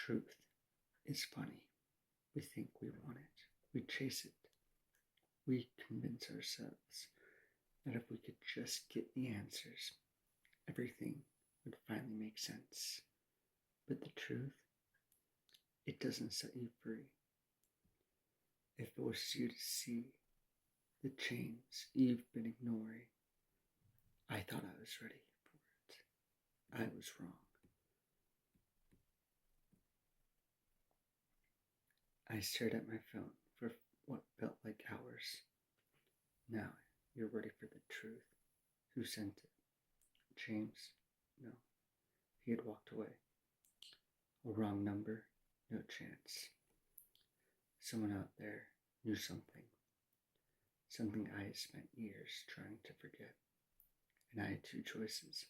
Truth is funny. We think we want it. We chase it. We convince ourselves that if we could just get the answers, everything would finally make sense. But the truth, it doesn't set you free. It forces you to see the chains you've been ignoring. I thought I was ready for it. I was wrong. I stared at my phone for what felt like hours. Now you're ready for the truth. Who sent it? James? No. He had walked away. A wrong number? No chance. Someone out there knew something. Something I had spent years trying to forget. And I had two choices.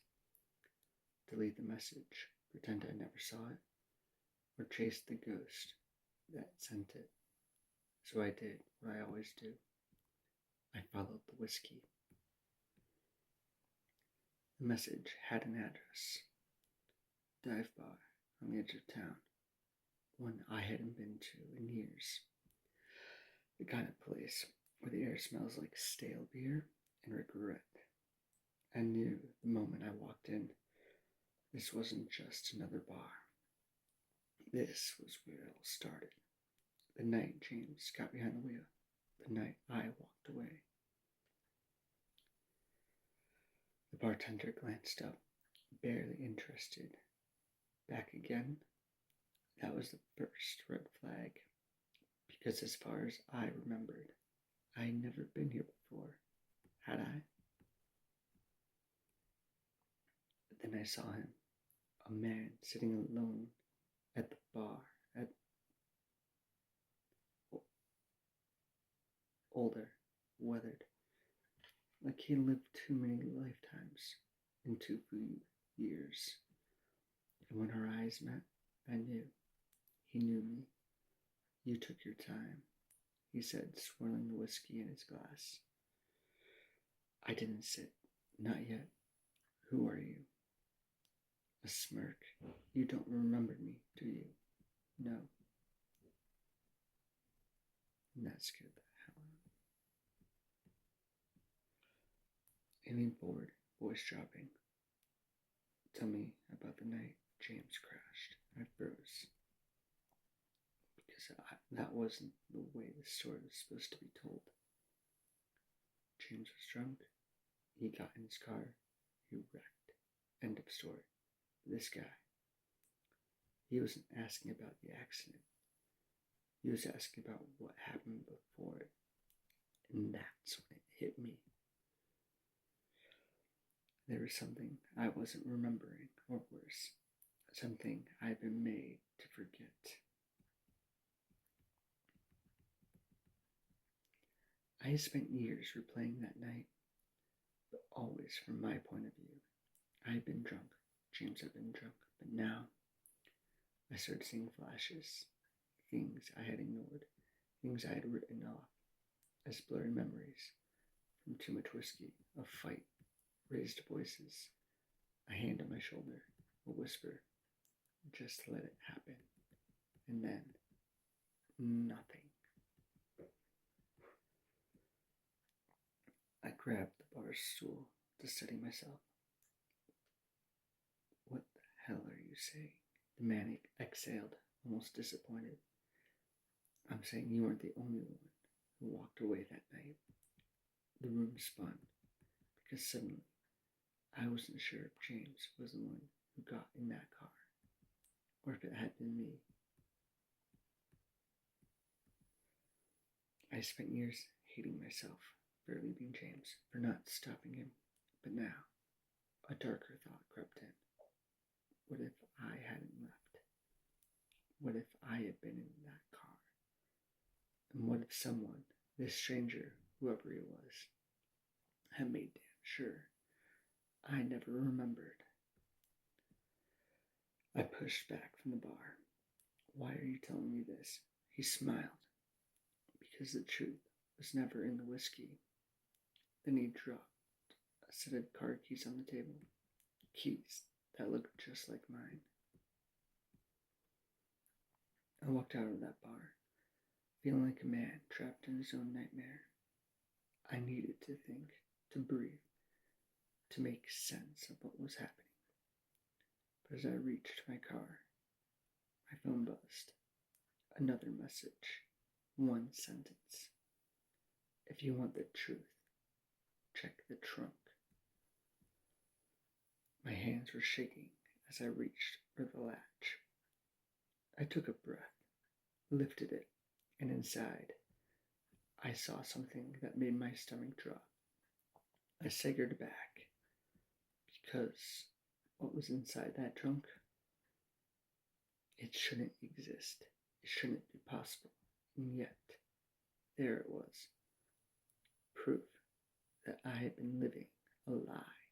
Delete the message, pretend I never saw it, or chase the ghost that sent it. So I did what I always do. I followed the whiskey. The message had an address. Dive bar on the edge of town. One I hadn't been to in years. The kind of place where the air smells like stale beer and regret. I knew the moment I walked in, this wasn't just another bar. This was where it all started. The night James got behind the wheel. The night I walked away. The bartender glanced up, barely interested. Back again? That was the first red flag. Because as far as I remembered, I had never been here before. Had I? Then I saw him. A man sitting alone at the bar. Older, weathered, like he lived too many lifetimes in too few years. And when our eyes met, I knew. He knew me. You took your time, he said, swirling the whiskey in his glass. I didn't sit. Not yet. Who are you? A smirk. You don't remember me, do you? No. And that scared the hell out of me. He leaned forward, voice dropping. Tell me about the night James crashed. I froze. Because that wasn't the way the story was supposed to be told. James was drunk. He got in his car. He wrecked. End of story. This guy. He wasn't asking about the accident. He was asking about what happened before it. And that's when it hit me. There was something I wasn't remembering, or worse, something I'd been made to forget. I had spent years replaying that night, but always from my point of view. I had been drunk, James had been drunk, but now I started seeing flashes, things I had ignored, things I had written off as blurry memories from too much whiskey, a fight, raised voices, a hand on my shoulder, a whisper, just let it happen, and then nothing. I grabbed the bar stool to steady myself. What the hell are you saying? The man exhaled, almost disappointed. I'm saying you weren't the only one who walked away that night. The room spun, because suddenly I wasn't sure if James was the one who got in that car, or if it had been me. I spent years hating myself for leaving James, for not stopping him, but now a darker thought crept in. What if I hadn't left? What if I had been in that car? And what if someone, this stranger, whoever he was, had made damn sure I never remembered? I pushed back from the bar. Why are you telling me this? He smiled. Because the truth was never in the whiskey. Then he dropped a set of car keys on the table. Keys that looked just like mine. I walked out of that bar, feeling like a man trapped in his own nightmare. I needed to think, to breathe, to make sense of what was happening. But as I reached my car, my phone buzzed. Another message. One sentence. If you want the truth, check the trunk. My hands were shaking as I reached for the latch. I took a breath, lifted it, and inside, I saw something that made my stomach drop. I staggered back because what was inside that trunk? It shouldn't exist. It shouldn't be possible. And yet, there it was. Proof that I had been living a lie.